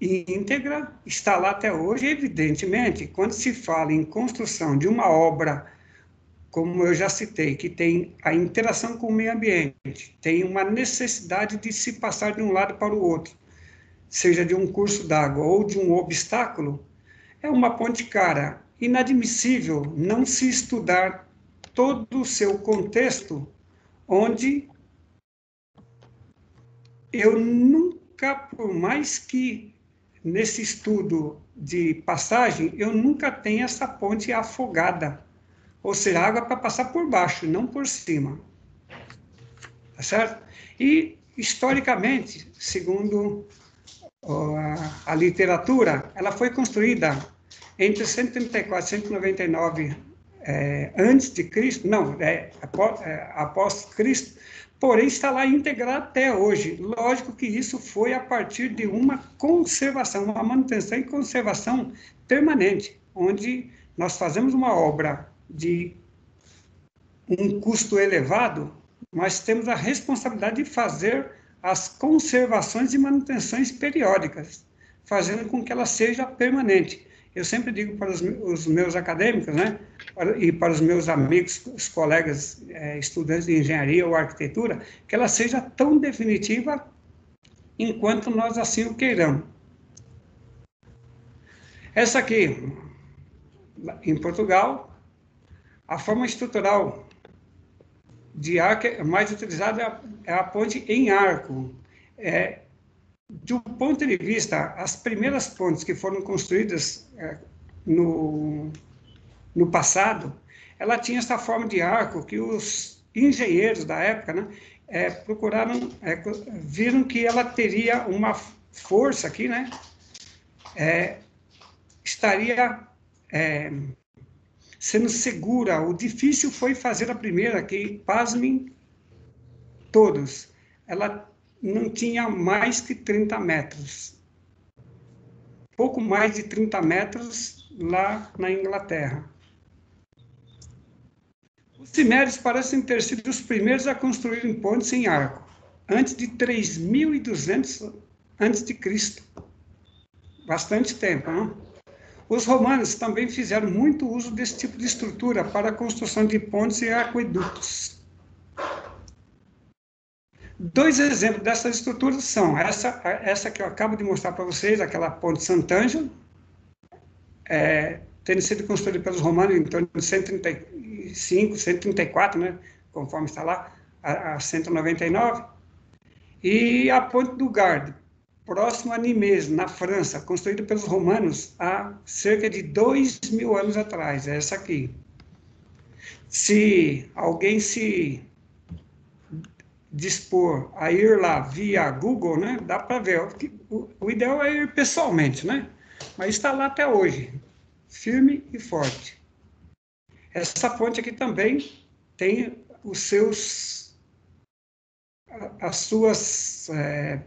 íntegra, está lá até hoje. Evidentemente, quando se fala em construção de uma obra, como eu já citei, que tem a interação com o meio ambiente, tem uma necessidade de se passar de um lado para o outro, seja de um curso d'água ou de um obstáculo, é uma ponte cara. Inadmissível não se estudar todo o seu contexto, onde eu nunca, por mais que nesse estudo de passagem, eu nunca tenho essa ponte afogada, ou seja, água para passar por baixo, não por cima, tá certo? E, historicamente, segundo a literatura, ela foi construída entre 134 e 199 antes de Cristo, não, após Cristo, porém está lá íntegra até hoje. Lógico que isso foi a partir de uma conservação, uma manutenção e conservação permanente, onde nós fazemos uma obra de um custo elevado, mas temos a responsabilidade de fazer as conservações e manutenções periódicas, fazendo com que ela seja permanente. Eu sempre digo para os meus acadêmicos, né, e para os meus amigos, os colegas estudantes de engenharia ou arquitetura, que ela seja tão definitiva enquanto nós assim o queiramos. Essa aqui, em Portugal, a forma estrutural de arco mais utilizada é a ponte em arco. Do ponto de vista, as primeiras pontes que foram construídas no passado, ela tinha essa forma de arco que os engenheiros da época, né, viram que ela teria uma força aqui, né, estaria sendo segura. O difícil foi fazer a primeira, que, pasmem todos, ela não tinha mais que 30 metros. Pouco mais de 30 metros lá na Inglaterra. Os cimérios parecem ter sido os primeiros a construírem pontes em arco, antes de 3.200 a.C. Bastante tempo, não? Os romanos também fizeram muito uso desse tipo de estrutura para a construção de pontes e aquedutos. Dois exemplos dessas estruturas são essa que eu acabo de mostrar para vocês, aquela ponte Sant'Angelo, tendo sido construída pelos romanos em torno de 135, 134, né, conforme está lá, a 199, e a ponte do Gard, próximo a Nîmes, na França, construída pelos romanos há cerca de 2.000 anos atrás, é essa aqui. Se alguém se dispor a ir lá via Google, né, dá para ver. O ideal é ir pessoalmente, né? Mas está lá até hoje, firme e forte. Essa ponte aqui também tem as suas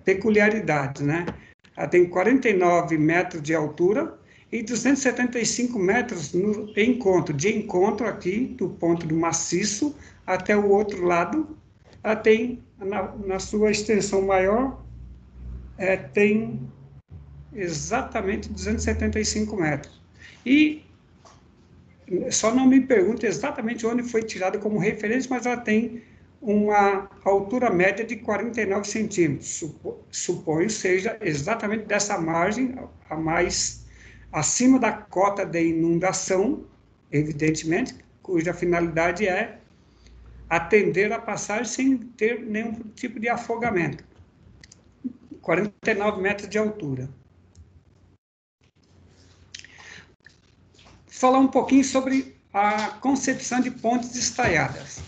peculiaridades, né? Ela tem 49 metros de altura e 275 metros de encontro aqui, do ponto do maciço até o outro lado. Ela tem, na sua extensão maior, tem exatamente 275 metros. E só não me pergunte exatamente onde foi tirada como referência, mas ela tem uma altura média de 49 centímetros. Suponho seja exatamente dessa margem, a mais acima da cota de inundação, evidentemente, cuja finalidade é atender a passagem sem ter nenhum tipo de afogamento. 49 metros de altura. Falar um pouquinho sobre a concepção de pontes estaiadas.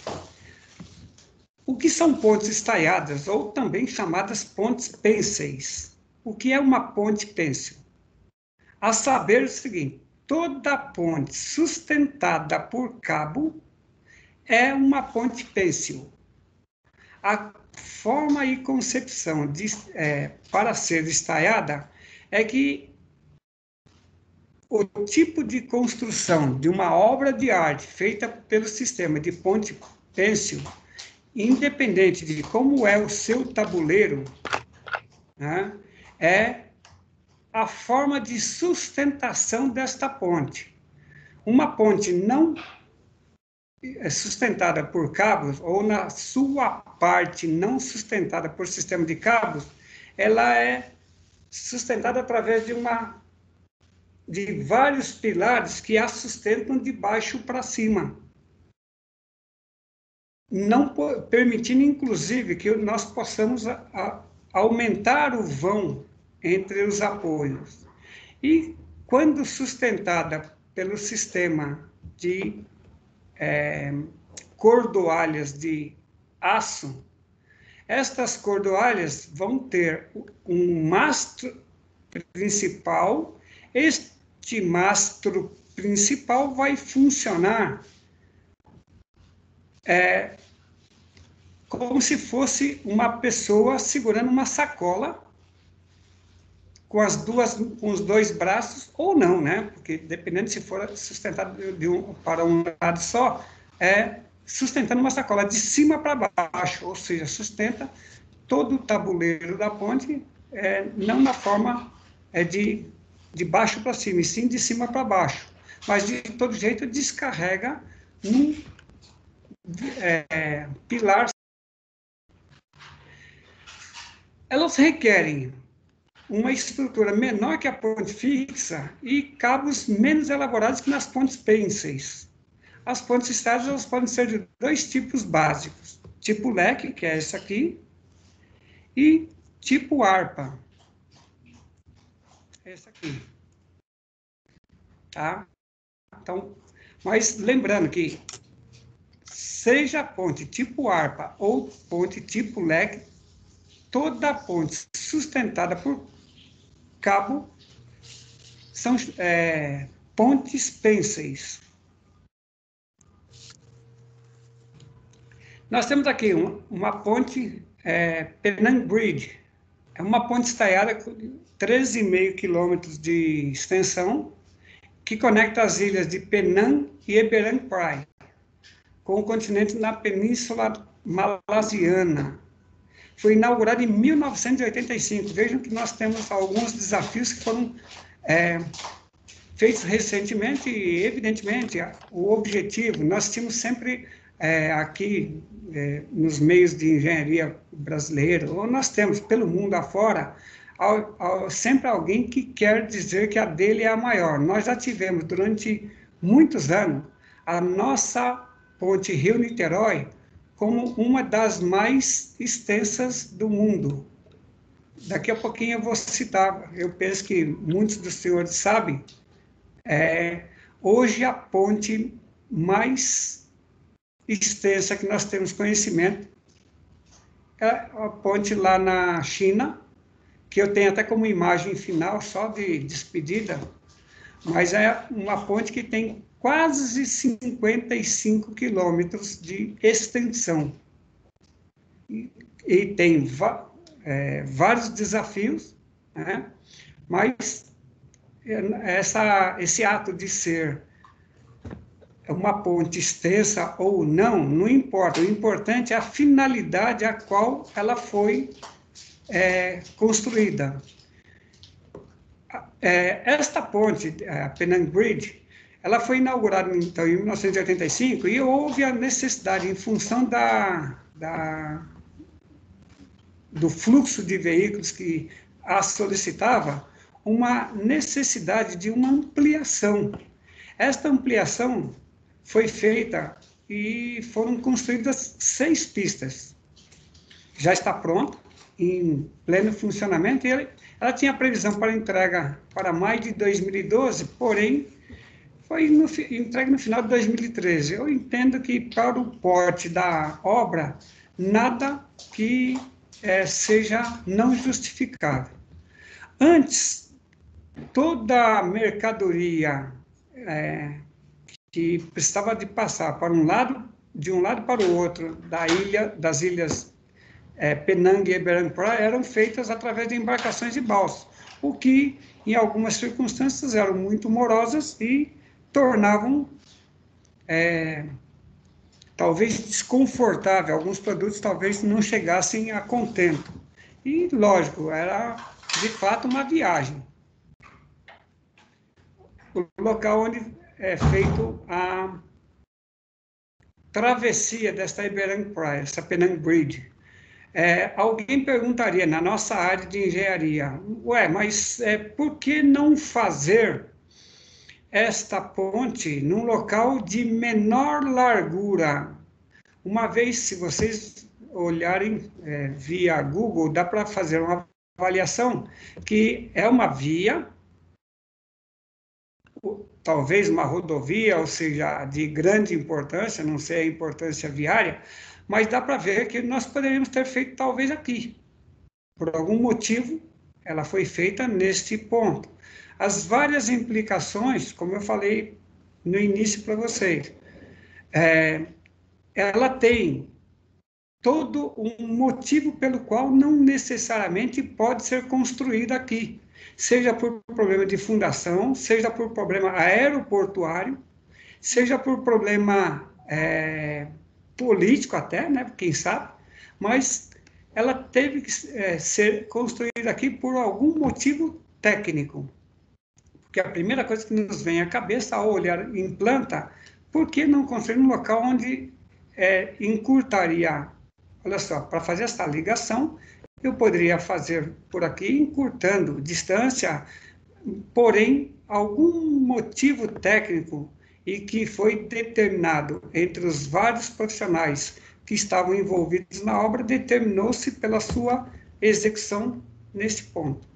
O que são pontes estaiadas, ou também chamadas pontes pênseis? O que é uma ponte pêncil? A saber o seguinte: toda ponte sustentada por cabo é uma ponte pêncil. A forma e concepção para ser estaiada é que o tipo de construção de uma obra de arte feita pelo sistema de ponte pêncil, independente de como é o seu tabuleiro, né, é a forma de sustentação desta ponte. Uma ponte não sustentada por cabos, ou na sua parte não sustentada por sistema de cabos, ela é sustentada através de vários pilares que a sustentam de baixo para cima, não permitindo, inclusive, que nós possamos aumentar o vão entre os apoios. E, quando sustentada pelo sistema de cordoalhas de aço, estas cordoalhas vão ter um mastro principal. Este mastro principal vai funcionar como se fosse uma pessoa segurando uma sacola com os dois braços, ou não, né? Porque dependendo se for sustentado para um lado só, sustentando uma sacola de cima para baixo, ou seja, sustenta todo o tabuleiro da ponte, não na forma de baixo para cima, e sim de cima para baixo. Mas, de todo jeito, descarrega um pilar. Elas requerem uma estrutura menor que a ponte fixa e cabos menos elaborados que nas pontes pênseis. As pontes estáveis elas podem ser de dois tipos básicos: tipo leque, que é esse aqui, e tipo harpa, esse aqui. Tá? Então, mas lembrando que, seja ponte tipo harpa ou ponte tipo leque, toda ponte sustentada por cabo são pontes pênseis. Nós temos aqui uma ponte Penang Bridge. É uma ponte estaiada com 13,5 quilômetros de extensão, que conecta as ilhas de Penang e Eberang Prai com o continente na Península Malasiana. Foi inaugurada em 1985. Vejam que nós temos alguns desafios que foram feitos recentemente e, evidentemente, o objetivo, nós tínhamos sempre aqui, nos meios de engenharia brasileiro, ou nós temos pelo mundo afora, sempre alguém que quer dizer que a dele é a maior. Nós já tivemos, durante muitos anos, a nossa ponte Rio-Niterói como uma das mais extensas do mundo. Daqui a pouquinho eu vou citar, eu penso que muitos dos senhores sabem, hoje a ponte mais extensa que nós temos conhecimento é a ponte lá na China, que eu tenho até como imagem final, só de despedida, mas é uma ponte que tem quase 55 quilômetros de extensão. E tem vários desafios, né? Mas esse ato de ser uma ponte extensa ou não, não importa. O importante é a finalidade a qual ela foi construída. Esta ponte, a Penang Bridge, ela foi inaugurada então, em 1985 e houve a necessidade, em função do fluxo de veículos que a solicitava, uma necessidade de uma ampliação. Esta ampliação foi feita e foram construídas 6 pistas. Já está pronta, em pleno funcionamento, e ela tinha previsão para entrega para maio de 2012, porém, foi entregue no final de 2013. Eu entendo que, para o porte da obra, nada que seja não justificável. Antes, toda a mercadoria que precisava de passar de um lado para o outro das ilhas Penang e Eberang Prai eram feitas através de embarcações e balsas, o que, em algumas circunstâncias, eram muito morosas e tornavam talvez desconfortável, alguns produtos talvez não chegassem a contento. E, lógico, era de fato uma viagem. o local onde é feito a travessia desta Iberang Praia, essa Penang Bridge. Alguém perguntaria, na nossa área de engenharia, mas por que não fazer esta ponte num local de menor largura? Uma vez, se vocês olharem via Google, dá para fazer uma avaliação que é uma via, talvez uma rodovia, ou seja, de grande importância, não sei a importância viária, mas dá para ver que nós poderíamos ter feito talvez aqui. Por algum motivo, ela foi feita neste ponto. As várias implicações, como eu falei no início para vocês, ela tem todo um motivo pelo qual não necessariamente pode ser construída aqui, seja por problema de fundação, seja por problema aeroportuário, seja por problema político até, né, quem sabe, mas ela teve que ser construída aqui por algum motivo técnico. Porque a primeira coisa que nos vem à cabeça ao olhar em planta, por que não construir um local onde encurtaria? Olha só, para fazer essa ligação, eu poderia fazer por aqui, encurtando distância, porém, algum motivo técnico e que foi determinado entre os vários profissionais que estavam envolvidos na obra, determinou-se pela sua execução nesse ponto.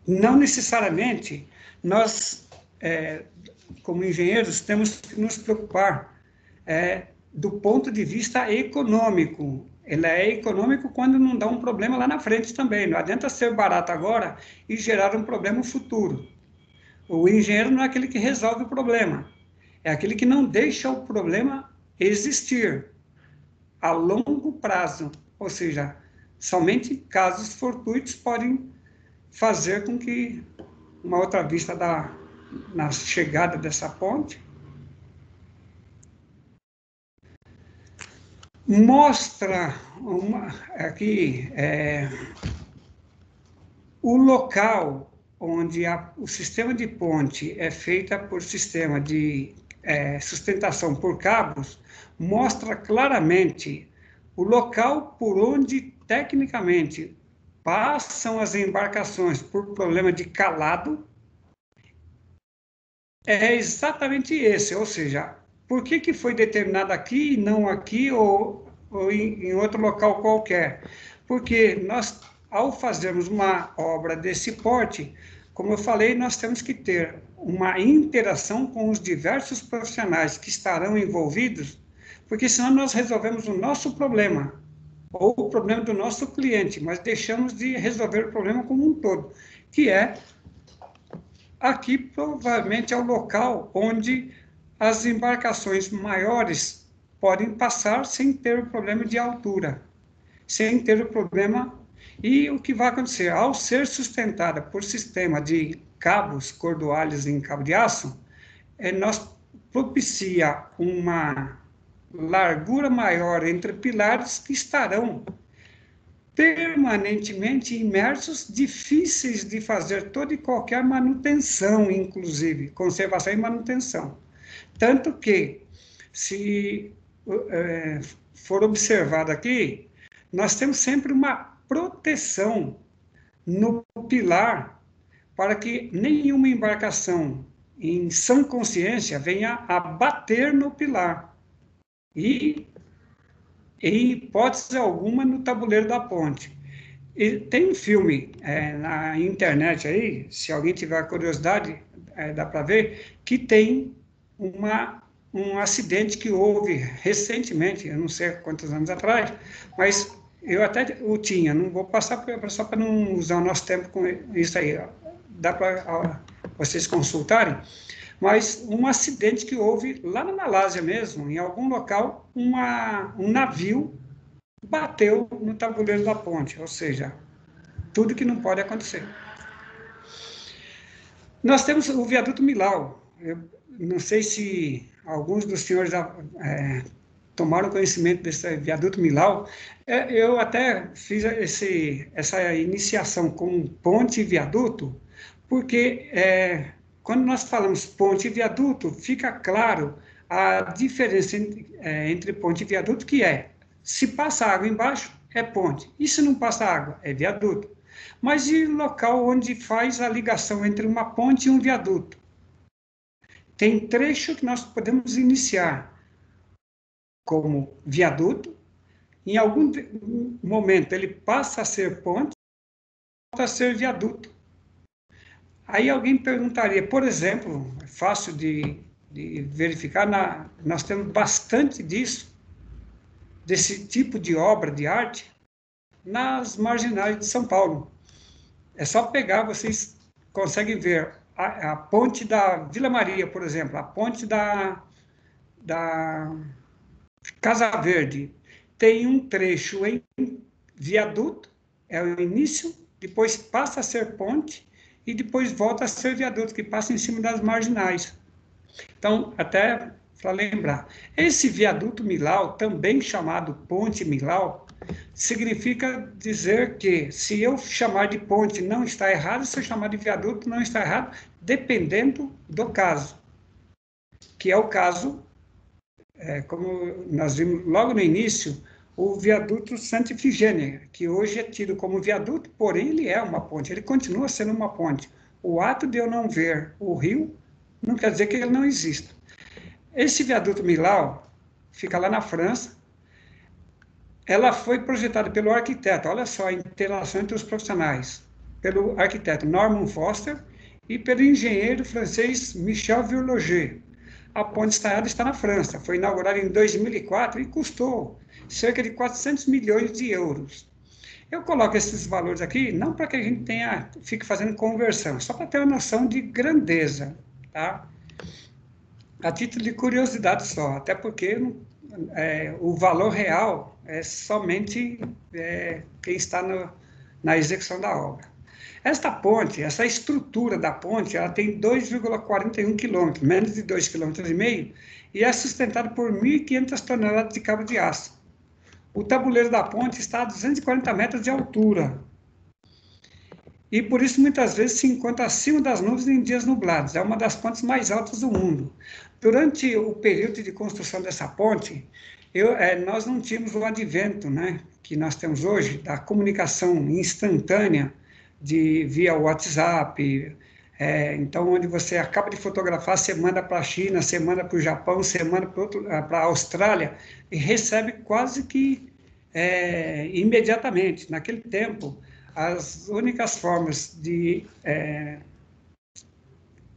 Não necessariamente nós, como engenheiros, temos que nos preocupar do ponto de vista econômico. Ele é econômico quando não dá um problema lá na frente também. Não adianta ser barato agora e gerar um problema futuro. O engenheiro não é aquele que resolve o problema, é aquele que não deixa o problema existir a longo prazo. Ou seja, somente casos fortuitos podem fazer com que uma outra vista na chegada dessa ponte mostra aqui o local onde o sistema de ponte é feita por sistema de sustentação por cabos, mostra claramente o local por onde, tecnicamente, passam as embarcações por problema de calado, é exatamente esse, ou seja, por que foi determinado aqui e não aqui ou em outro local qualquer? Porque nós, ao fazermos uma obra desse porte, como eu falei, nós temos que ter uma interação com os diversos profissionais que estarão envolvidos, porque senão nós resolvemos o nosso problema, ou o problema do nosso cliente, mas deixamos de resolver o problema como um todo, que é, aqui provavelmente é o local onde as embarcações maiores podem passar sem ter o problema de altura, sem ter o problema. E o que vai acontecer? Ao ser sustentada por sistema de cabos cordoalhos em cabo de aço, nós propicia uma largura maior entre pilares que estarão permanentemente imersos, difíceis de fazer toda e qualquer manutenção, inclusive, conservação e manutenção. Tanto que, se for observado aqui, nós temos sempre uma proteção no pilar para que nenhuma embarcação em sã consciência venha a bater no pilar e, em hipótese alguma, no tabuleiro da ponte. E tem um filme na internet aí, se alguém tiver curiosidade, dá para ver, que tem um acidente que houve recentemente, eu não sei quantos anos atrás, mas eu até o tinha, não vou passar só para não usar o nosso tempo com isso aí, dá para vocês consultarem, mas um acidente que houve lá na Malásia mesmo, em algum local, um navio bateu no tabuleiro da ponte, ou seja, tudo que não pode acontecer. Nós temos o viaduto Millau, eu não sei se alguns dos senhores já tomaram conhecimento desse viaduto Millau. Eu até fiz essa iniciação com ponte e viaduto, porque quando nós falamos ponte e viaduto, fica claro a diferença entre ponte e viaduto, que é, se passa água embaixo, é ponte, e se não passa água, é viaduto. Mas e o local onde faz a ligação entre uma ponte e um viaduto? Tem trecho que nós podemos iniciar como viaduto, em algum momento ele passa a ser ponte, passa a ser viaduto. Aí alguém perguntaria, por exemplo, é fácil de verificar, nós temos bastante disso, desse tipo de obra de arte, nas marginais de São Paulo. É só pegar, vocês conseguem ver a ponte da Vila Maria, por exemplo, a ponte da Casa Verde. Tem um trecho em viaduto, é o início, depois passa a ser ponte, e depois volta a ser viaduto, que passa em cima das marginais. Então, até para lembrar, esse viaduto Millau, também chamado Ponte Millau, significa dizer que, se eu chamar de ponte não está errado, se eu chamar de viaduto não está errado, dependendo do caso, que é o caso, como nós vimos logo no início, o viaduto Santa Ifigênia, que hoje é tido como viaduto, porém ele é uma ponte, ele continua sendo uma ponte. O ato de eu não ver o rio não quer dizer que ele não exista. Esse viaduto Millau fica lá na França. Ela foi projetada pelo arquiteto, olha só a interação entre os profissionais, pelo arquiteto Norman Foster e pelo engenheiro francês Michel Virloger. A ponte estaiada está na França, foi inaugurada em 2004 e custou cerca de 400 milhões de euros. Eu coloco esses valores aqui, não para que a gente fique fazendo conversão, só para ter uma noção de grandeza, tá? A título de curiosidade só, até porque o valor real é somente quem está na execução da obra. Esta ponte, essa estrutura da ponte, ela tem 2,41 quilômetros, menos de 2,5 km, e é sustentada por 1.500 toneladas de cabo de aço. O tabuleiro da ponte está a 240 metros de altura. E por isso, muitas vezes, se encontra acima das nuvens em dias nublados. É uma das pontes mais altas do mundo. Durante o período de construção dessa ponte, nós não tínhamos o advento, né, que nós temos hoje, da comunicação instantânea via WhatsApp. Então, onde você acaba de fotografar, você manda para a China, você manda para o Japão, você manda para a Austrália, e recebe quase que imediatamente. Naquele tempo, as únicas formas de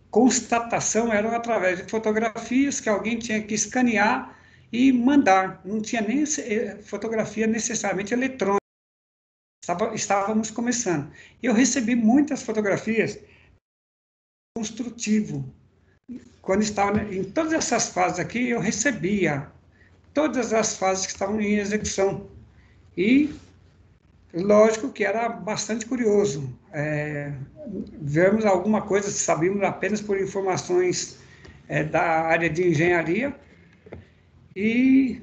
constatação eram através de fotografias que alguém tinha que escanear e mandar. Não tinha nem fotografia necessariamente eletrônica. Estávamos começando. Eu recebi muitas fotografias construtivo. Quando estava em todas essas fases aqui, eu recebia todas as fases que estavam em execução. E lógico que era bastante curioso vermos alguma coisa, sabíamos apenas por informações da área de engenharia, e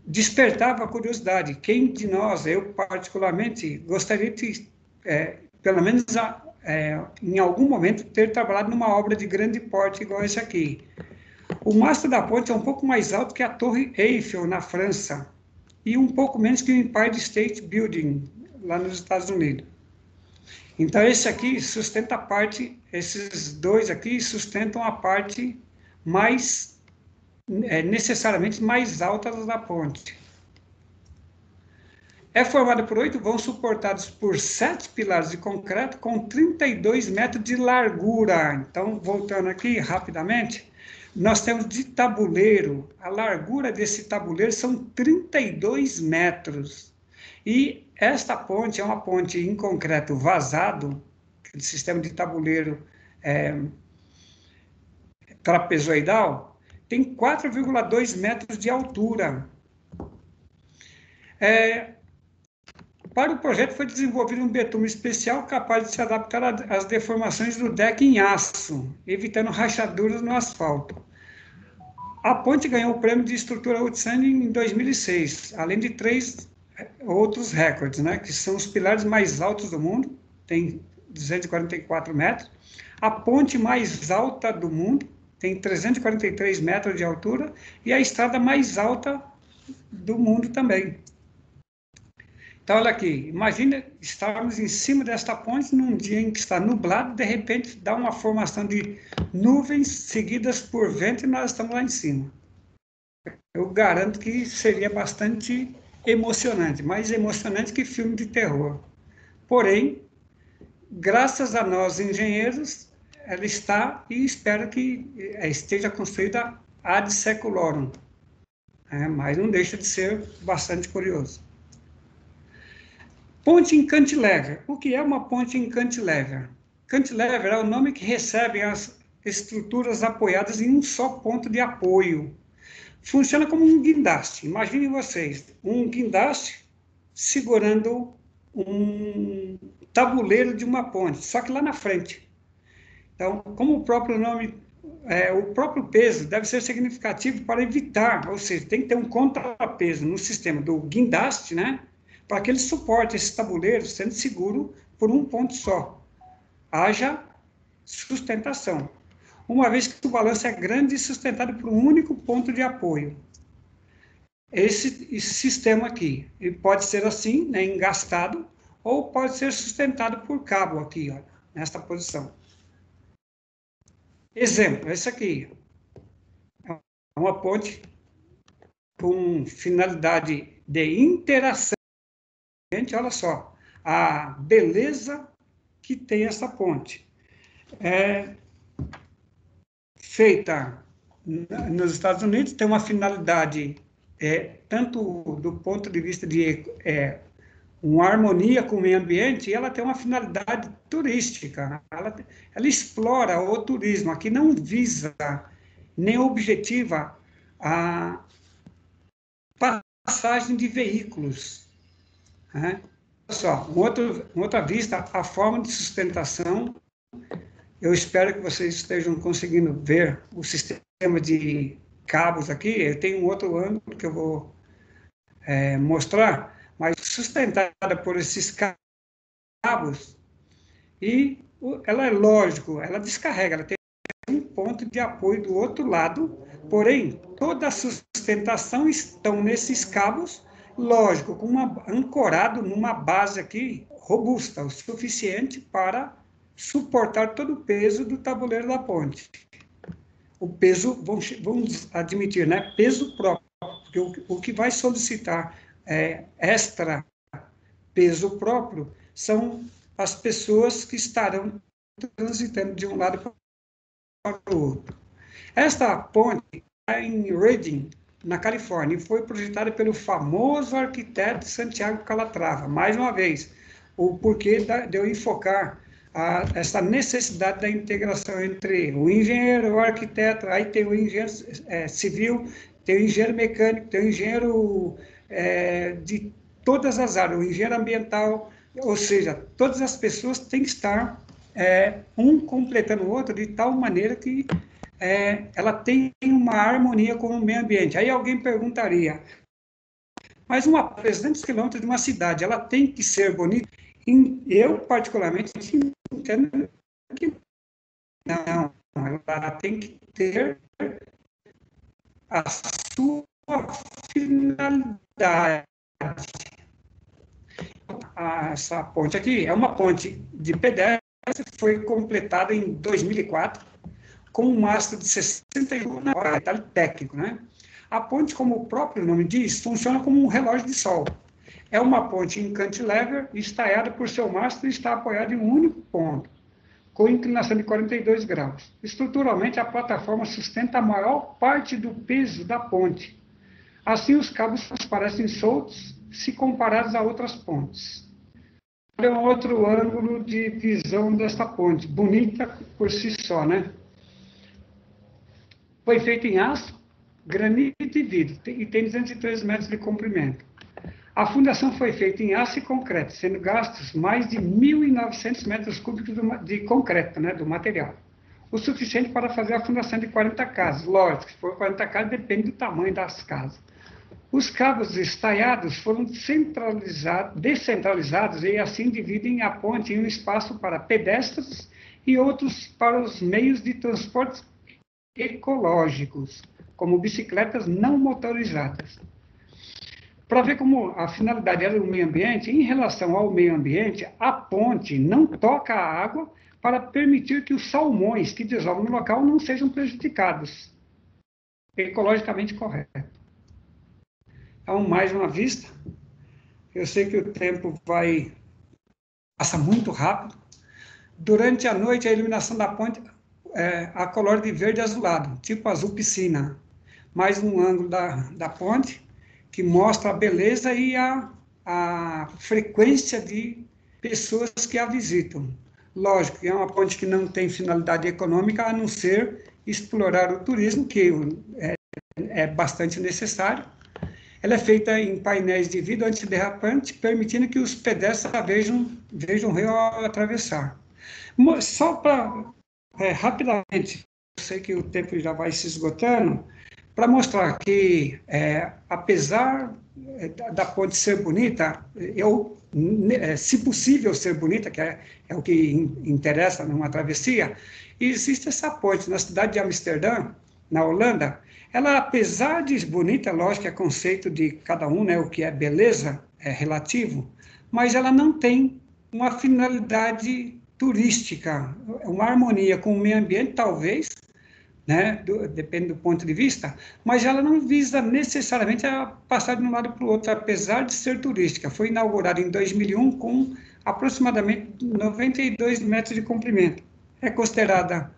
despertava a curiosidade. Quem de nós, eu particularmente, gostaria de, pelo menos em algum momento, ter trabalhado numa obra de grande porte igual esse aqui. O mastro da ponte é um pouco mais alto que a Torre Eiffel, na França, e um pouco menos que o Empire State Building, lá nos Estados Unidos. Então, esse aqui sustenta a parte, esses dois aqui sustentam a parte mais, necessariamente mais alta da ponte. É formada por 8 vãos suportados por 7 pilares de concreto com 32 metros de largura. Então, voltando aqui rapidamente, nós temos de tabuleiro, a largura desse tabuleiro são 32 metros. E esta ponte é uma ponte em concreto vazado, aquele sistema de tabuleiro trapezoidal, tem 4,2 metros de altura. Para o projeto foi desenvolvido um betume especial capaz de se adaptar às deformações do deck em aço, evitando rachaduras no asfalto. A ponte ganhou o prêmio de estrutura outstanding em 2006, além de 3 outros recordes, né, que são os pilares mais altos do mundo, tem 244 metros, a ponte mais alta do mundo, tem 343 metros de altura, e a estrada mais alta do mundo também. Então, olha aqui, imagina estarmos em cima desta ponte num dia em que está nublado, de repente dá uma formação de nuvens seguidas por vento e nós estamos lá em cima. Eu garanto que seria bastante emocionante, mais emocionante que filme de terror. Porém, graças a nós engenheiros, ela está e espero que esteja construída ad seculorum. Mas não deixa de ser bastante curioso. Ponte em cantilever. O que é uma ponte em cantilever? Cantilever é o nome que recebem as estruturas apoiadas em um só ponto de apoio. Funciona como um guindaste. Imaginem vocês, um guindaste segurando um tabuleiro de uma ponte, só que lá na frente. Então, como o próprio nome, o próprio peso deve ser significativo para evitar, ou seja, tem que ter um contrapeso no sistema do guindaste, né? Para que ele suporte esse tabuleiro sendo seguro por um ponto só. Haja sustentação. Uma vez que o balanço é grande e sustentado por um único ponto de apoio. Esse sistema aqui, ele pode ser assim, né, engastado, ou pode ser sustentado por cabo aqui, ó, nesta posição. Exemplo, esse aqui. É uma ponte com finalidade de interação. Gente, olha só, a beleza que tem essa ponte. É feita nos Estados Unidos, tem uma finalidade, tanto do ponto de vista de uma harmonia com o meio ambiente, e ela tem uma finalidade turística. Ela explora o turismo. Aqui não visa nem objetiva a passagem de veículos. Olha só, uma outra vista, a forma de sustentação. Eu espero que vocês estejam conseguindo ver o sistema de cabos aqui. Eu tenho um outro ângulo que eu vou mostrar, mas sustentada por esses cabos, e ela é lógico, ela descarrega, ela tem um ponto de apoio do outro lado, porém, toda a sustentação estão nesses cabos, lógico, ancorado numa base aqui robusta, o suficiente para suportar todo o peso do tabuleiro da ponte. O peso, vamos admitir, né? Peso próprio, porque o que vai solicitar extra peso próprio são as pessoas que estarão transitando de um lado para o outro. Esta ponte está em Redding, na Califórnia, e foi projetada pelo famoso arquiteto Santiago Calatrava. Mais uma vez, o porquê de eu enfocar essa necessidade da integração entre o engenheiro, o arquiteto, aí tem o engenheiro civil, tem o engenheiro mecânico, tem o engenheiro de todas as áreas, o engenheiro ambiental, ou seja, todas as pessoas têm que estar um completando o outro de tal maneira que ela tem uma harmonia com o meio ambiente. Aí alguém perguntaria, mas uma 300 quilômetros de uma cidade, ela tem que ser bonita? Eu, particularmente, entendo que não, ela tem que ter a sua finalidade. Essa ponte aqui é uma ponte de pedestre, foi completada em 2004, com um mastro de 61 detalhe técnico, né? A ponte, como o próprio nome diz, funciona como um relógio de sol. É uma ponte em cantilever, estaiada por seu mastro e está apoiada em um único ponto, com inclinação de 42 graus. Estruturalmente, a plataforma sustenta a maior parte do peso da ponte. Assim, os cabos parecem soltos se comparados a outras pontes. Olha um outro ângulo de visão desta ponte, bonita por si só, né? Foi feita em aço, granito e vidro, e tem 203 metros de comprimento. A fundação foi feita em aço e concreto, sendo gastos mais de 1.900 metros cúbicos de concreto, né, do material. O suficiente para fazer a fundação de 40 casas. Lógico, se for 40 casas, depende do tamanho das casas. Os cabos estaiados foram descentralizados e assim dividem a ponte em um espaço para pedestres e outros para os meios de transporte ecológicos, como bicicletas não motorizadas. Para ver como a finalidade era do meio ambiente, em relação ao meio ambiente, a ponte não toca a água para permitir que os salmões que desovam no local não sejam prejudicados. Ecologicamente correto. Então, mais uma vista. Eu sei que o tempo passa muito rápido. Durante a noite, a iluminação da ponte a color de verde azulado, tipo azul piscina. Mais um ângulo da ponte, que mostra a beleza e a frequência de pessoas que a visitam. Lógico que é uma ponte que não tem finalidade econômica, a não ser explorar o turismo, que é bastante necessário. Ela é feita em painéis de vidro antiderrapante, permitindo que os pedestres vejam o rio ao atravessar. Só para, rapidamente, eu sei que o tempo já vai se esgotando, para mostrar que, apesar da ponte ser bonita, se possível ser bonita, que é o que interessa numa travessia, existe essa ponte na cidade de Amsterdã, na Holanda. Ela, apesar de bonita, lógico que é conceito de cada um, né, o que é beleza é relativo, mas ela não tem uma finalidade turística, uma harmonia com o meio ambiente, talvez, né, depende do ponto de vista, mas ela não visa necessariamente a passar de um lado para o outro, apesar de ser turística. Foi inaugurada em 2001 com aproximadamente 92 metros de comprimento. É considerada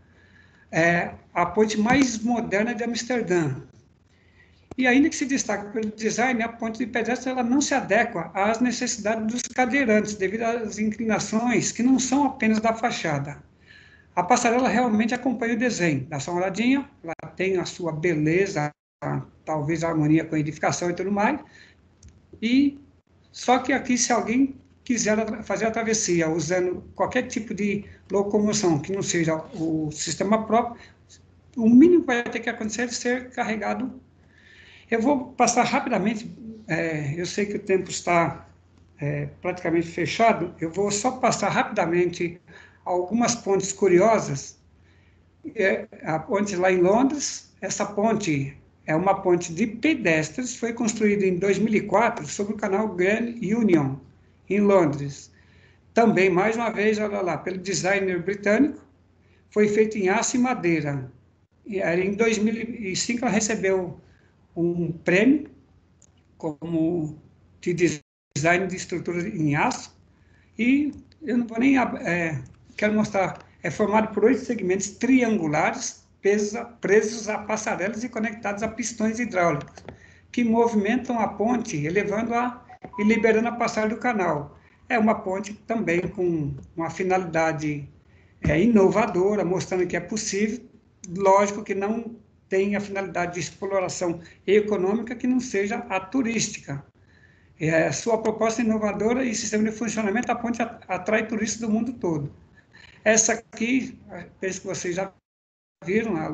a ponte mais moderna de Amsterdã. E ainda que se destaque pelo design, a ponte de pedestre ela não se adequa às necessidades dos cadeirantes, devido às inclinações que não são apenas da fachada. A passarela realmente acompanha o desenho. Dá só uma olhadinha, ela tem a sua beleza, talvez a harmonia com a edificação e tudo mais. E só que aqui, se alguém quiser fazer a travessia usando qualquer tipo de locomoção que não seja o sistema próprio, o mínimo que vai ter que acontecer é ser carregado. Eu vou passar rapidamente, eu sei que o tempo está praticamente fechado, eu vou só passar rapidamente algumas pontes curiosas. A ponte lá em Londres, essa ponte é uma ponte de pedestres, foi construída em 2004 sobre o canal Grand Union, em Londres. Também, mais uma vez, olha lá, pelo designer britânico, foi feito em aço e madeira. E em 2005 ela recebeu um prêmio como de design de estrutura em aço, e eu não vou nem... quero mostrar, é formado por 8 segmentos triangulares presos a passarelas e conectados a pistões hidráulicos, que movimentam a ponte, elevando-a e liberando a passagem do canal. É uma ponte também com uma finalidade inovadora, mostrando que é possível, lógico que não tem a finalidade de exploração econômica que não seja a turística. Sua proposta inovadora e sistema de funcionamento, a ponte atrai turistas do mundo todo. Essa aqui, penso que vocês já viram, a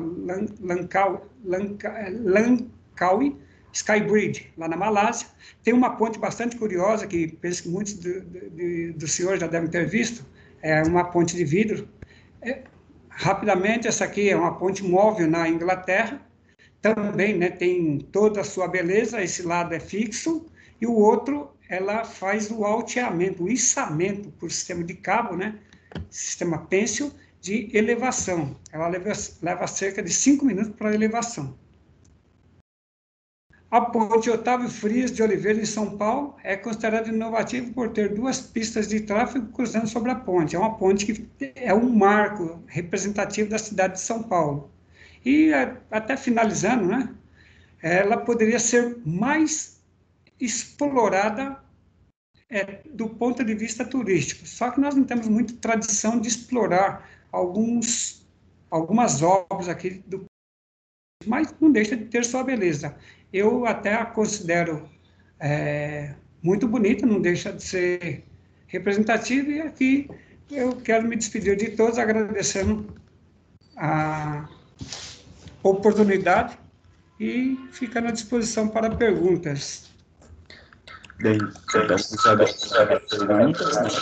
Langkawi Sky Bridge, lá na Malásia. Tem uma ponte bastante curiosa, que penso que muitos dos senhores já devem ter visto, é uma ponte de vidro. Rapidamente, essa aqui é uma ponte móvel na Inglaterra, também, né, tem toda a sua beleza, esse lado é fixo, e o outro, ela faz o alteamento, o içamento por sistema de cabo, né, sistema pêncil de elevação. Ela leva cerca de 5 minutos para a elevação. A ponte Otávio Frias de Oliveira, em São Paulo, é considerada inovativa por ter 2 pistas de tráfego cruzando sobre a ponte. É uma ponte que é um marco representativo da cidade de São Paulo. E, até finalizando, né, ela poderia ser mais explorada do ponto de vista turístico. Só que nós não temos muita tradição de explorar algumas obras aqui mas não deixa de ter sua beleza. Eu até a considero muito bonita, não deixa de ser representativa, e aqui eu quero me despedir de todos, agradecendo a oportunidade e ficando à disposição para perguntas. Bem, eu peço as perguntas, né?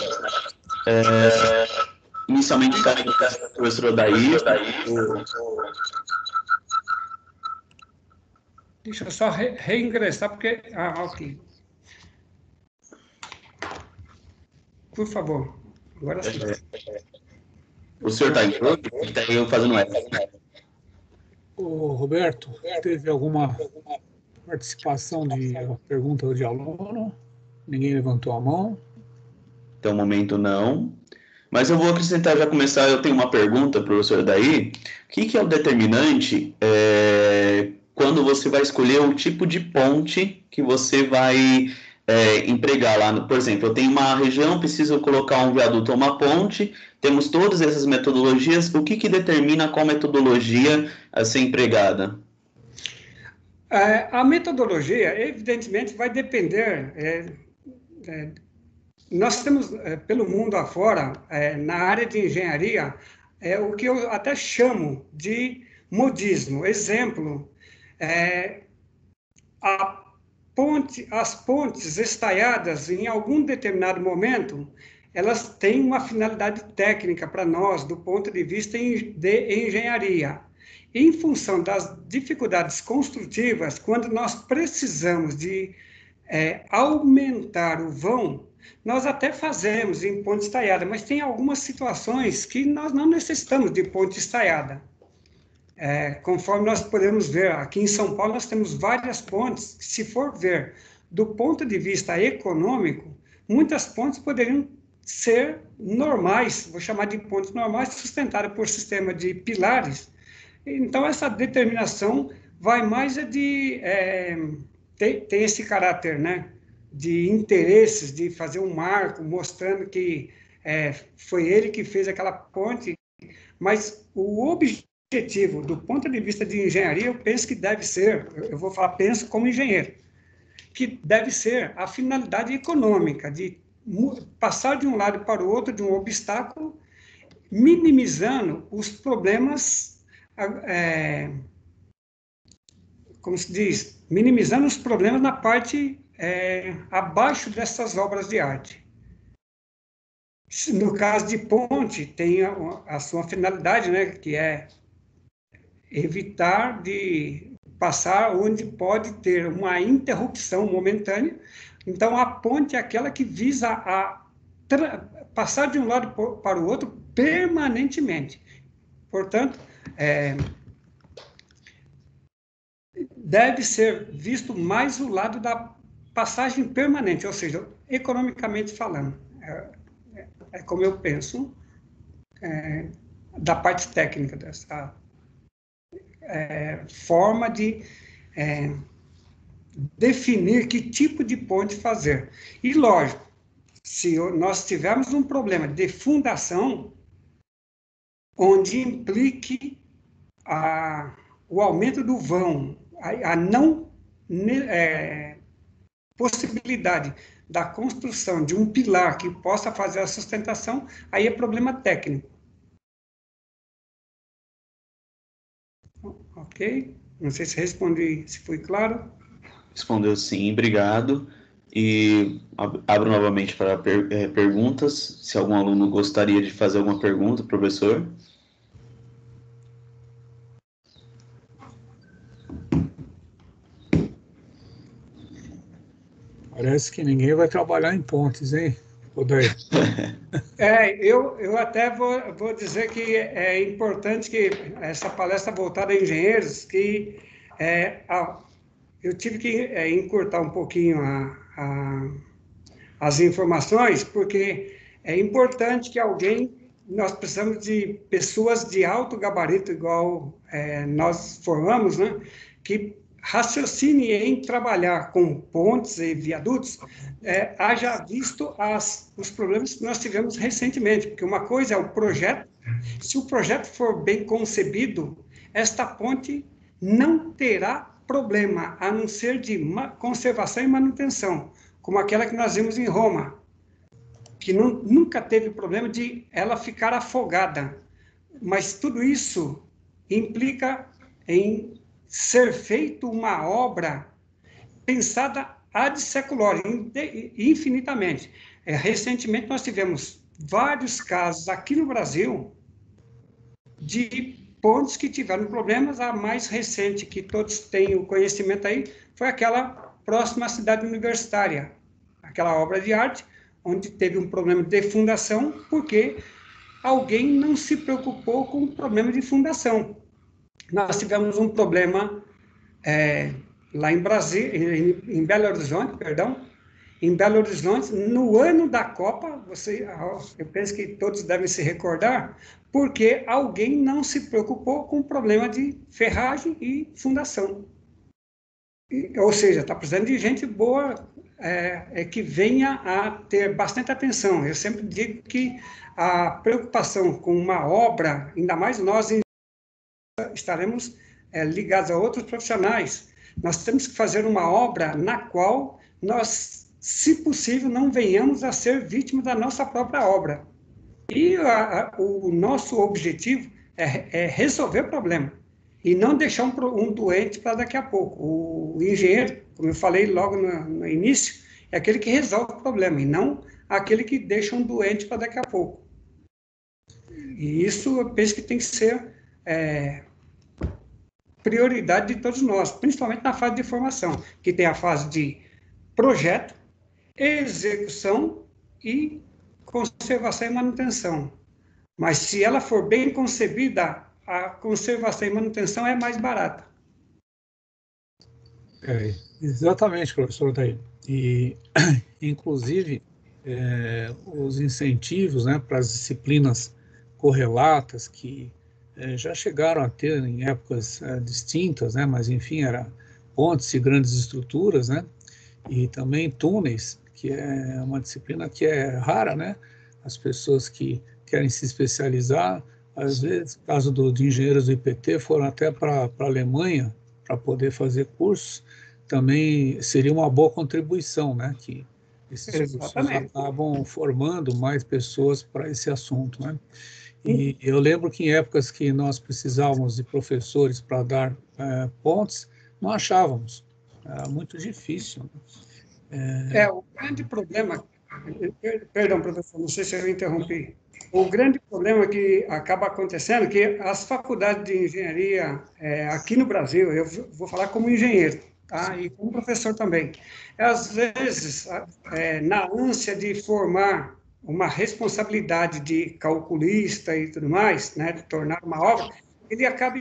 inicialmente está aí o professor Odair. Deixa eu só reingressar, porque... ok. Por favor, agora sim. O senhor está em grupo? Está aí eu fazendo essa. Ô, Roberto, teve alguma participação de pergunta de aluno? Ninguém levantou a mão? Até o momento, não. Mas eu vou acrescentar, já começar, eu tenho uma pergunta, professor Daí. O que é o determinante quando você vai escolher o tipo de ponte que você vai empregar lá? Por exemplo, eu tenho uma região, preciso colocar um viaduto ou uma ponte, temos todas essas metodologias, o que determina qual metodologia a ser empregada? A metodologia, evidentemente, vai depender... nós temos, pelo mundo afora, na área de engenharia, o que eu até chamo de modismo. Exemplo, as pontes estaiadas, em algum determinado momento, elas têm uma finalidade técnica para nós, do ponto de vista de engenharia. Em função das dificuldades construtivas, quando nós precisamos de aumentar o vão, nós até fazemos em ponte estaiada, mas tem algumas situações que nós não necessitamos de ponte estaiada. Conforme nós podemos ver, aqui em São Paulo nós temos várias pontes, que, se for ver do ponto de vista econômico, muitas pontes poderiam ser normais, vou chamar de pontes normais, sustentadas por sistema de pilares. Então, essa determinação vai mais tem esse caráter, né, de interesses, de fazer um marco, mostrando que foi ele que fez aquela ponte, mas o objetivo, do ponto de vista de engenharia, eu penso que deve ser, eu vou falar, penso como engenheiro, que deve ser a finalidade econômica, de passar de um lado para o outro de um obstáculo, minimizando os problemas, como se diz, minimizando os problemas na parte abaixo dessas obras de arte. No caso de ponte, tem a sua finalidade, né, que é evitar de passar onde pode ter uma interrupção momentânea. Então, a ponte é aquela que visa passar de um lado para o outro permanentemente. Portanto, deve ser visto mais o lado da passagem permanente, ou seja, economicamente falando. É como eu penso, da parte técnica dessa forma de definir que tipo de ponte fazer. E, lógico, se nós tivermos um problema de fundação, onde implique o aumento do vão, a não possibilidade da construção de um pilar que possa fazer a sustentação, aí é problema técnico. Ok? Não sei se respondi, se foi claro. Respondeu sim, obrigado. E abro novamente para perguntas. Se algum aluno gostaria de fazer alguma pergunta, professor. Parece que ninguém vai trabalhar em pontes, hein, Odair? Eu até vou dizer que é importante que essa palestra voltada a engenheiros, que eu tive que encurtar um pouquinho as informações, porque é importante que nós precisamos de pessoas de alto gabarito, igual nós formamos, né, que raciocine em trabalhar com pontes e viadutos, haja visto os problemas que nós tivemos recentemente, porque uma coisa é o projeto, se o projeto for bem concebido, esta ponte não terá problema, a não ser de conservação e manutenção, como aquela que nós vimos em Roma, que nunca teve problema de ela ficar afogada. Mas tudo isso implica em ser feita uma obra pensada ad seculare, infinitamente. Recentemente nós tivemos vários casos aqui no Brasil de pontes que tiveram problemas. A mais recente, que todos têm o conhecimento aí, foi aquela próxima à cidade universitária, aquela obra de arte, onde teve um problema de fundação, porque alguém não se preocupou com o problema de fundação. Nós tivemos um problema lá em Brasília, em Belo Horizonte, perdão, em Belo Horizonte, no ano da Copa, eu penso que todos devem se recordar, porque alguém não se preocupou com o problema de ferragem e fundação. Ou seja, está precisando de gente boa, que venha a ter bastante atenção. Eu sempre digo que a preocupação com uma obra, ainda mais nós estaremos ligados a outros profissionais, nós temos que fazer uma obra na qual nós, se possível, não venhamos a ser vítimas da nossa própria obra. E o nosso objetivo é resolver o problema e não deixar um doente para daqui a pouco. O engenheiro, como eu falei logo no início, é aquele que resolve o problema e não aquele que deixa um doente para daqui a pouco. E isso eu penso que tem que ser prioridade de todos nós, principalmente na fase de formação, que tem a fase de projeto, execução e conservação e manutenção. Mas se ela for bem concebida, a conservação e manutenção é mais barata. Exatamente, professor Daí. E, inclusive, os incentivos, né, para as disciplinas correlatas, que já chegaram a ter em épocas distintas, né, mas, enfim, era pontes e grandes estruturas, né, e também túneis, que é uma disciplina que é rara, né, as pessoas que querem se especializar, às vezes, no caso de engenheiros do IPT, foram até para a Alemanha para poder fazer cursos, também seria uma boa contribuição, né, que esses cursos acabam formando mais pessoas para esse assunto, né. E eu lembro que em épocas que nós precisávamos de professores para dar pontes, não achávamos, era muito difícil. O grande problema, perdão, professor, não sei se eu interrompi, o grande problema que acaba acontecendo é que as faculdades de engenharia aqui no Brasil, eu vou falar como engenheiro, tá? E como professor também, às vezes, na ânsia de formar uma responsabilidade de calculista e tudo mais, né, de tornar uma obra, ele acaba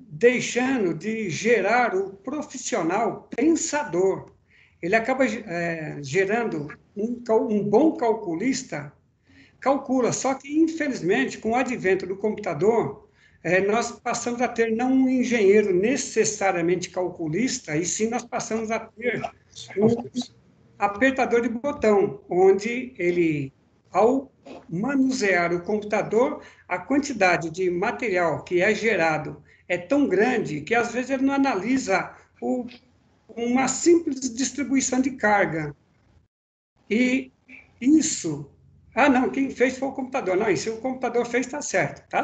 deixando de gerar o profissional pensador. Ele acaba gerando um bom calculista, calcula, só que, infelizmente, com o advento do computador, nós passamos a ter não um engenheiro necessariamente calculista, e sim nós passamos a ter um apertador de botão, onde ele, ao manusear o computador, a quantidade de material que é gerado é tão grande que, às vezes, ele não analisa uma simples distribuição de carga. E isso... não, quem fez foi o computador. Não, e se o computador fez, está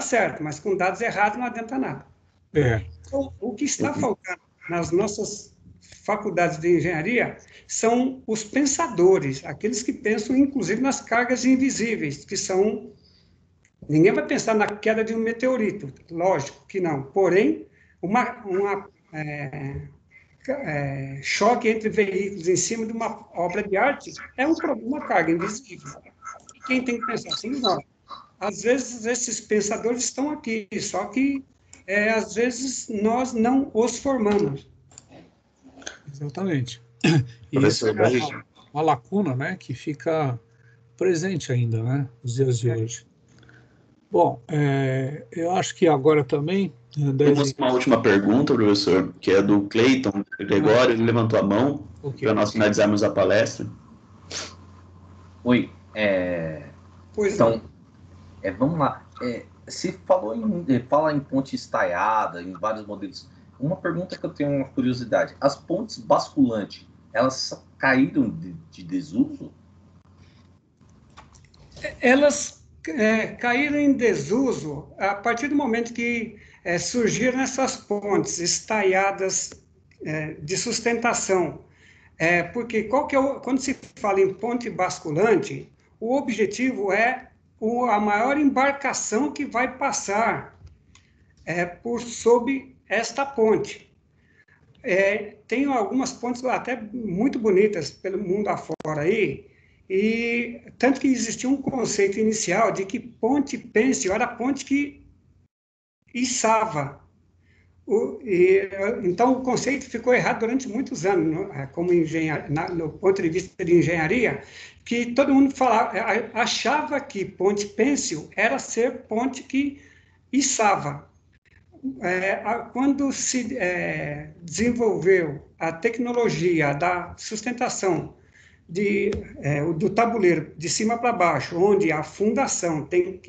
certo, mas com dados errados não adianta nada. Então, o que está faltando nas nossas faculdades de engenharia são os pensadores, aqueles que pensam, inclusive, nas cargas invisíveis, que são... Ninguém vai pensar na queda de um meteorito, lógico que não. Porém, choque entre veículos em cima de uma obra de arte é uma carga invisível. E quem tem que pensar assim, não. Às vezes, esses pensadores estão aqui, só que, às vezes, nós não os formamos. Exatamente. E essa é uma lacuna, né, que fica presente ainda, né, nos dias de hoje. Bom, eu acho que agora também... Temos uma última pergunta, professor, que é do Cleiton Gregório, ele levantou a mão para nós finalizarmos a palestra. Oi, então, vamos lá. Se fala em ponte estaiada, em vários modelos, uma pergunta que eu tenho uma curiosidade, as pontes basculantes, elas caíram de desuso? Elas caíram em desuso a partir do momento que surgiram essas pontes estaiadas de sustentação. Porque quando se fala em ponte basculante, o objetivo é a maior embarcação que vai passar por sob esta ponte. Tem algumas pontes até muito bonitas pelo mundo afora aí, e tanto que existia um conceito inicial de que ponte pêncil era a ponte que içava. Então, o conceito ficou errado durante muitos anos, como no ponto de vista de engenharia, que todo mundo achava que ponte pêncil era ser ponte que içava. Quando se desenvolveu a tecnologia da sustentação do tabuleiro de cima para baixo, onde a fundação tem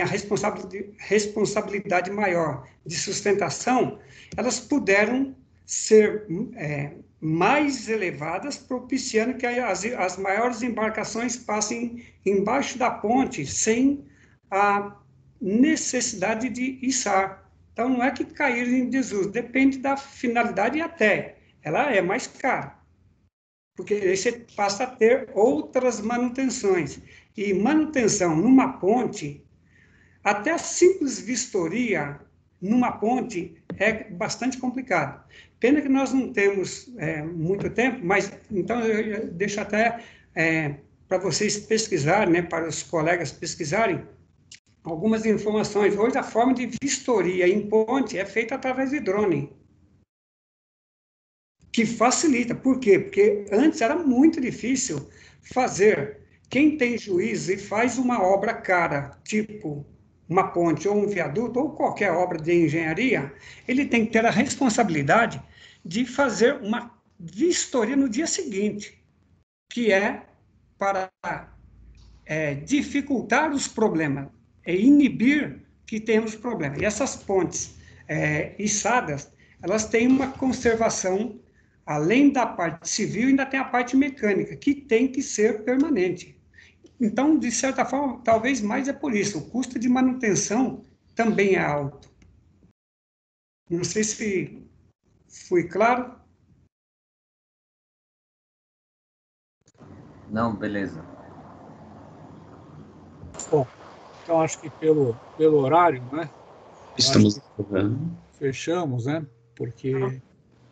a responsabilidade maior de sustentação, elas puderam ser mais elevadas, propiciando que as maiores embarcações passem embaixo da ponte sem a necessidade de içar. Então, não é que caíram em desuso, depende da finalidade e até ela é mais cara, porque aí você passa a ter outras manutenções. E manutenção numa ponte, até a simples vistoria numa ponte é bastante complicado. Pena que nós não temos muito tempo, mas então eu deixo até para vocês pesquisarem, né, para os colegas pesquisarem, algumas informações. Hoje a forma de vistoria em ponte é feita através de drone, que facilita. Por quê? Porque antes era muito difícil fazer. Quem tem juízo e faz uma obra cara, tipo uma ponte ou um viaduto ou qualquer obra de engenharia, ele tem que ter a responsabilidade de fazer uma vistoria no dia seguinte, que é para dificultar os problemas, inibir que temos problemas. E essas pontes içadas, elas têm uma conservação, além da parte civil, ainda tem a parte mecânica, que tem que ser permanente. Então, de certa forma, talvez mais é por isso. O custo de manutenção também é alto. Não sei se fui claro. Não, beleza. Bom, então acho que pelo horário, né? Estamos fechamos, né? Porque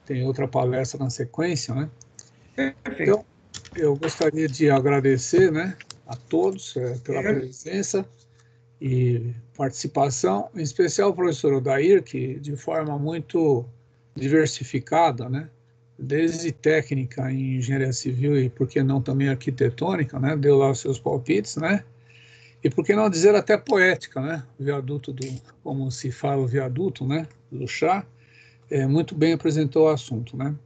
tem outra palestra na sequência, né? Perfeito. Então, eu gostaria de agradecer, né, a todos pela presença e participação, em especial ao professor Odair, que de forma muito diversificada, né, desde técnica em engenharia civil e, por que não, também arquitetônica, né, deu lá os seus palpites, né, e por que não dizer até poética, né, o viaduto como se fala o viaduto, né, do chá, muito bem apresentou o assunto, né,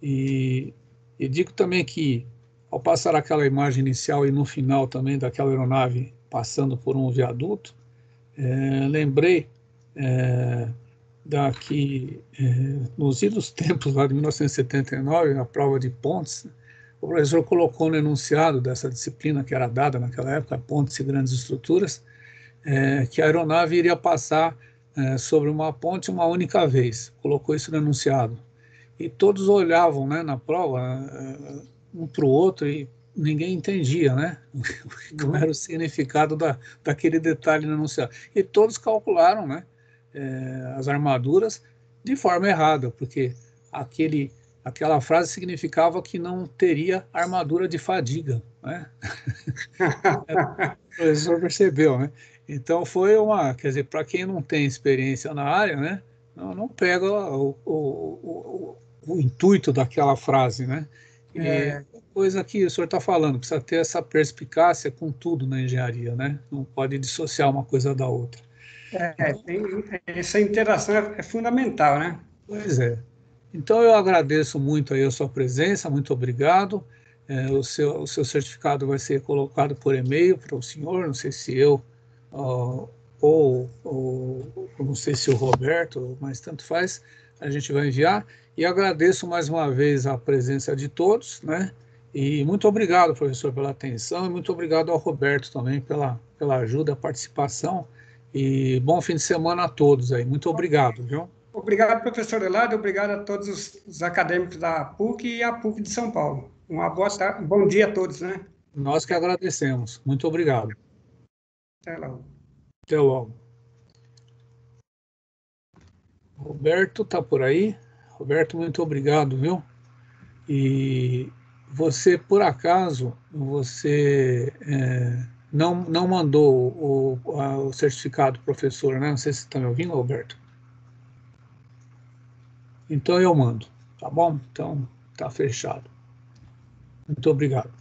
e digo também que, ao passar aquela imagem inicial e no final também daquela aeronave passando por um viaduto, lembrei nos idos tempos lá de 1979, na prova de pontes, o professor colocou no enunciado dessa disciplina que era dada naquela época, pontes e grandes estruturas, que a aeronave iria passar sobre uma ponte uma única vez. Colocou isso no enunciado. E todos olhavam, né, na prova, um para o outro, e ninguém entendia, né, qual era o significado daquele detalhe no enunciado. E todos calcularam, né, as armaduras de forma errada, porque aquela frase significava que não teria armadura de fadiga, né? O professor percebeu, né? Então foi quer dizer, para quem não tem experiência na área, né, não pega o intuito daquela frase, né? Coisa que o senhor está falando, precisa ter essa perspicácia com tudo na engenharia, né? Não pode dissociar uma coisa da outra. Essa interação é fundamental, né? Pois é. Então eu agradeço muito aí a sua presença, muito obrigado. O seu certificado vai ser colocado por e-mail para o senhor, não sei se eu ou não sei se o Roberto, mas tanto faz, a gente vai enviar. E agradeço mais uma vez a presença de todos, né? E muito obrigado, professor, pela atenção, e muito obrigado ao Roberto também pela ajuda, a participação. E bom fim de semana a todos aí. Muito obrigado, viu? Obrigado, professor Eladio, obrigado a todos os acadêmicos da PUC e a PUC de São Paulo. Uma boa tarde, bom dia a todos, né? Nós que agradecemos. Muito obrigado. Até logo. Até logo. Roberto está por aí. Roberto, muito obrigado, viu? E você, por acaso, você não mandou o certificado do professor, né? Não sei se você está me ouvindo, Roberto. Então eu mando, tá bom? Então tá fechado. Muito obrigado.